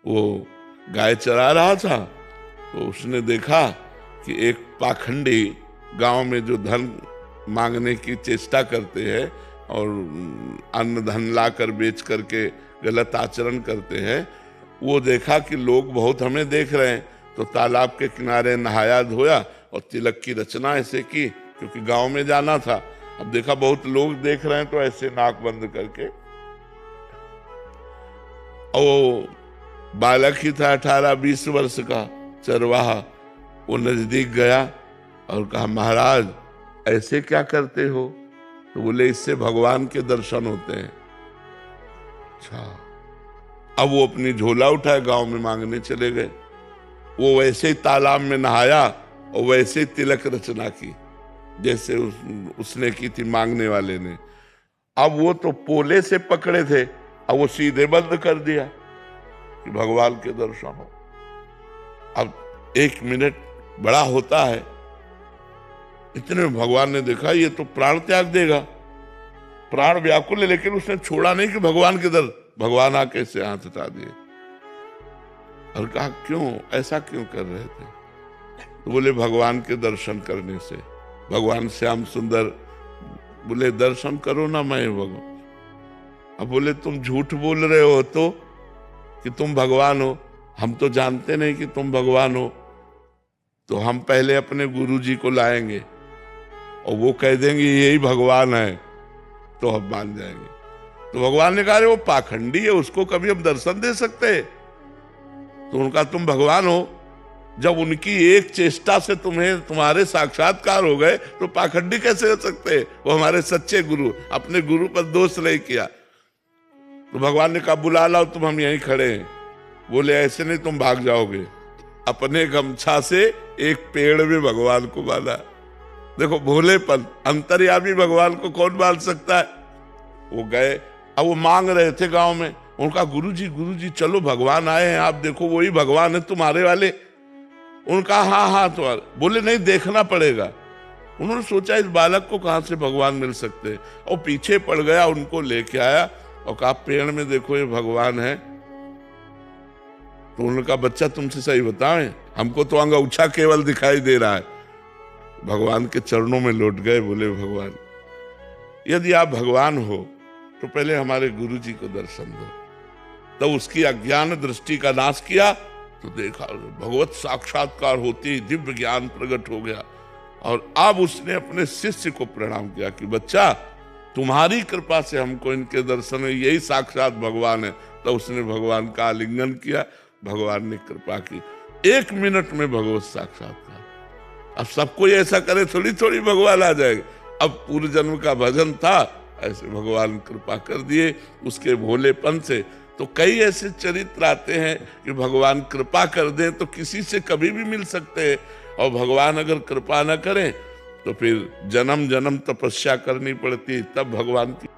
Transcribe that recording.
वो गाय चरा रहा था, तो उसने देखा कि एक पाखंडी गांव में जो धन मांगने की चेष्टा करते हैं और अन्न धन ला कर बेच करके गलत आचरण करते हैं, वो देखा कि लोग बहुत हमें देख रहे हैं, तो तालाब के किनारे नहाया धोया और तिलक की रचना ऐसे की, क्योंकि गांव में जाना था। अब देखा बहुत लोग देख रहे हैं, तो ऐसे नाक बंद करके, और बालक ही था 18-20 वर्ष का चरवाहा, वो नजदीक गया और कहा, महाराज ऐसे क्या करते हो? तो बोले, इससे भगवान के दर्शन होते हैं। अच्छा। अब वो अपनी झोला उठाए गांव में मांगने चले गए। वो वैसे ही तालाब में नहाया और वैसे ही तिलक रचना की जैसे उसने की थी मांगने वाले ने। अब वो तो पोले से पकड़े थे, अब वो सीधे बंद कर दिया कि भगवान के दर्शन हो। अब 1 मिनट बड़ा होता है, इतने में भगवान ने देखा ये तो प्राण त्याग देगा, प्राण व्याकुल है, लेकिन उसने छोड़ा नहीं कि भगवान के दर। भगवान आके से हाथ हटा दिए और कहा, क्यों ऐसा क्यों कर रहे थे? तो बोले, भगवान के दर्शन करने से। भगवान श्याम सुंदर बोले, दर्शन करो ना, मैं भगवान। अब बोले, तुम झूठ बोल रहे हो तो कि तुम भगवान हो, हम तो जानते नहीं कि तुम भगवान हो, तो हम पहले अपने गुरुजी को लाएंगे और वो कह देंगे यही भगवान है, तो हम मान जाएंगे। तो भगवान ने कहा, वो पाखंडी है, उसको कभी हम दर्शन दे सकते? तो उनका तुम भगवान हो, जब उनकी एक चेष्टा से तुम्हारे साक्षात्कार हो गए, तो पाखंडी कैसे हो सकते? वो हमारे सच्चे गुरु, अपने गुरु पर दोष नहीं किया। तो भगवान ने कहा, बुला लाओ, तुम हम यहीं खड़े हैं। बोले, ऐसे नहीं, तुम भाग जाओगे। अपने गमछा से एक पेड़ में भगवान को बांधा। देखो भोलेपन, अंतर्यामी भगवान को कौन बांध सकता है? वो गए, अब वो मांग रहे थे गांव में, उनका, गुरुजी चलो भगवान आए हैं, आप देखो वही भगवान है तुम्हारे वाले। उनका हाँ हाँ तुम्हारे। बोले, नहीं, देखना पड़ेगा। उन्होंने सोचा इस बालक को कहां से भगवान मिल सकते, और पीछे पड़ गया, उनको लेके आया और कहा, पेड़ में देखो ये भगवान है। तो उन्होंने कहा, बच्चा तुमसे सही बताएं, हमको तो अंगूछा केवल दिखाई दे रहा है। भगवान के चरणों में लौट गए, बोले, भगवान यदि आप भगवान हो तो पहले हमारे गुरुजी को दर्शन दो। तो उसकी अज्ञान दृष्टि का नाश किया, तो देखा भगवत साक्षात्कार होती, दिव्य ज्ञान प्रकट हो गया। और अब उसने अपने शिष्य को प्रणाम किया कि बच्चा, तुम्हारी कृपा से हमको इनके दर्शन में, यही साक्षात भगवान है। तो उसने भगवान का आलिंगन किया, भगवान ने कृपा की, 1 मिनट में भगवत साक्षात्कार। अब सबको ऐसा करे थोड़ी थोड़ी भगवान आ जाएगा। अब पूर्व जन्म का भजन था, ऐसे भगवान कृपा कर दिए उसके भोलेपन से। तो कई ऐसे चरित्र आते हैं कि भगवान कृपा कर दे तो किसी से कभी भी मिल सकते हैं, और भगवान अगर कृपा न करें तो फिर जन्म जन्म तपस्या करनी पड़ती, तब भगवान की